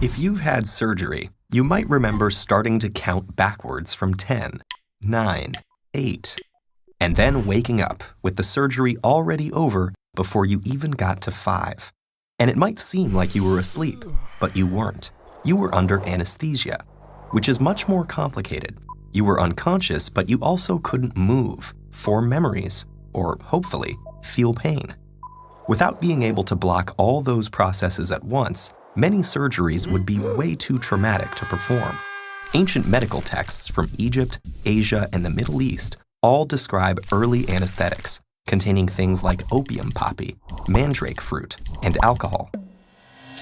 If you've had surgery, you might remember starting to count backwards from 10, 9, 8, and then waking up with the surgery already over before you even got to 5. And it might seem like you were asleep, but you weren't. You were under anesthesia, which is much more complicated. You were unconscious, but you also couldn't move, form memories, or hopefully, feel pain. Without being able to block all those processes at once, many surgeries would be way too traumatic to perform. Ancient medical texts from Egypt, Asia, and the Middle East all describe early anesthetics, containing things like opium poppy, mandrake fruit, and alcohol.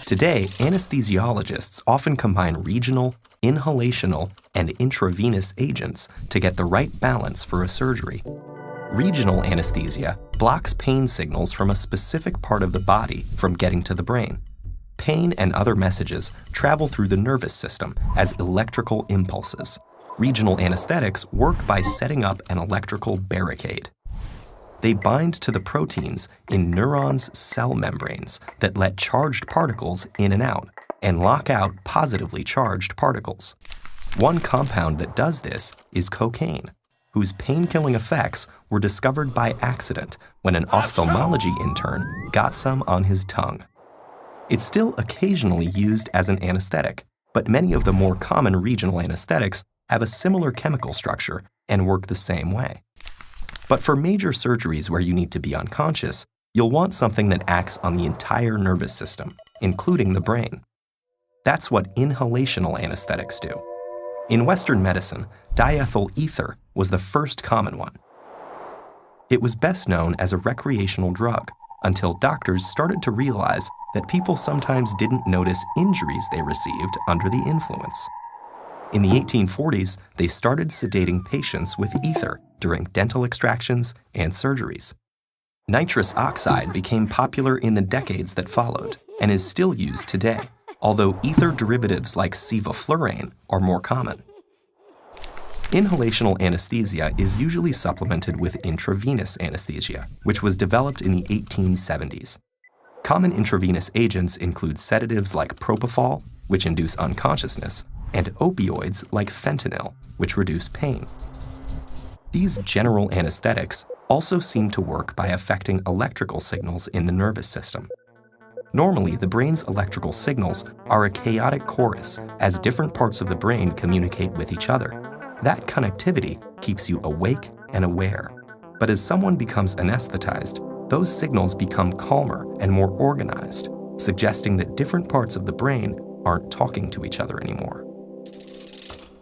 Today, anesthesiologists often combine regional, inhalational, and intravenous agents to get the right balance for a surgery. Regional anesthesia blocks pain signals from a specific part of the body from getting to the brain. Pain and other messages travel through the nervous system as electrical impulses. Regional anesthetics work by setting up an electrical barricade. They bind to the proteins in neurons' cell membranes that let charged particles in and out and lock out positively charged particles. One compound that does this is cocaine, whose pain-killing effects were discovered by accident when an ophthalmology intern got some on his tongue. It's still occasionally used as an anesthetic, but many of the more common regional anesthetics have a similar chemical structure and work the same way. But for major surgeries where you need to be unconscious, you'll want something that acts on the entire nervous system, including the brain. That's what inhalational anesthetics do. In Western medicine, diethyl ether was the first common one. It was best known as a recreational drug until doctors started to realize that people sometimes didn't notice injuries they received under the influence. In the 1840s, they started sedating patients with ether during dental extractions and surgeries. Nitrous oxide became popular in the decades that followed and is still used today, although ether derivatives like sevoflurane are more common. Inhalational anesthesia is usually supplemented with intravenous anesthesia, which was developed in the 1870s. Common intravenous agents include sedatives like propofol, which induce unconsciousness, and opioids like fentanyl, which reduce pain. These general anesthetics also seem to work by affecting electrical signals in the nervous system. Normally, the brain's electrical signals are a chaotic chorus as different parts of the brain communicate with each other. That connectivity keeps you awake and aware. But as someone becomes anesthetized, those signals become calmer and more organized, suggesting that different parts of the brain aren't talking to each other anymore.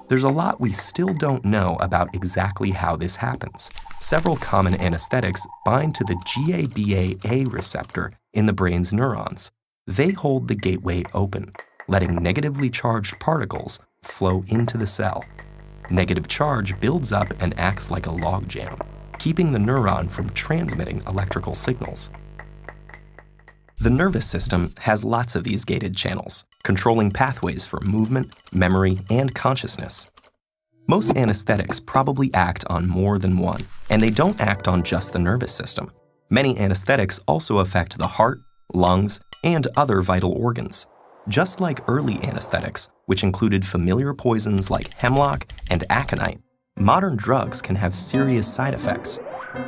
There's a lot we still don't know about exactly how this happens. Several common anesthetics bind to the GABA-A receptor in the brain's neurons. They hold the gateway open, letting negatively charged particles flow into the cell. Negative charge builds up and acts like a logjam, keeping the neuron from transmitting electrical signals. The nervous system has lots of these gated channels, controlling pathways for movement, memory, and consciousness. Most anesthetics probably act on more than one, and they don't act on just the nervous system. Many anesthetics also affect the heart, lungs, and other vital organs. Just like early anesthetics, which included familiar poisons like hemlock and aconite, modern drugs can have serious side effects.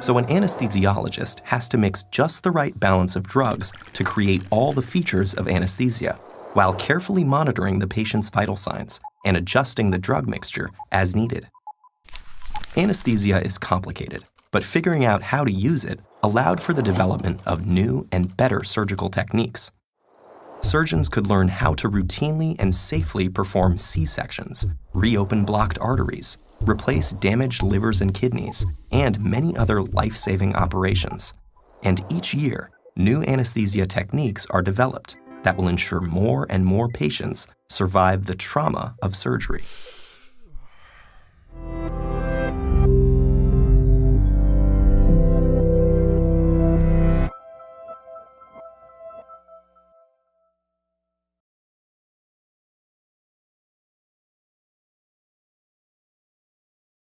So an anesthesiologist has to mix just the right balance of drugs to create all the features of anesthesia, while carefully monitoring the patient's vital signs and adjusting the drug mixture as needed. Anesthesia is complicated, but figuring out how to use it allowed for the development of new and better surgical techniques. Surgeons could learn how to routinely and safely perform C-sections, reopen blocked arteries, replace damaged livers and kidneys, and many other life-saving operations. And each year, new anesthesia techniques are developed that will ensure more and more patients survive the trauma of surgery.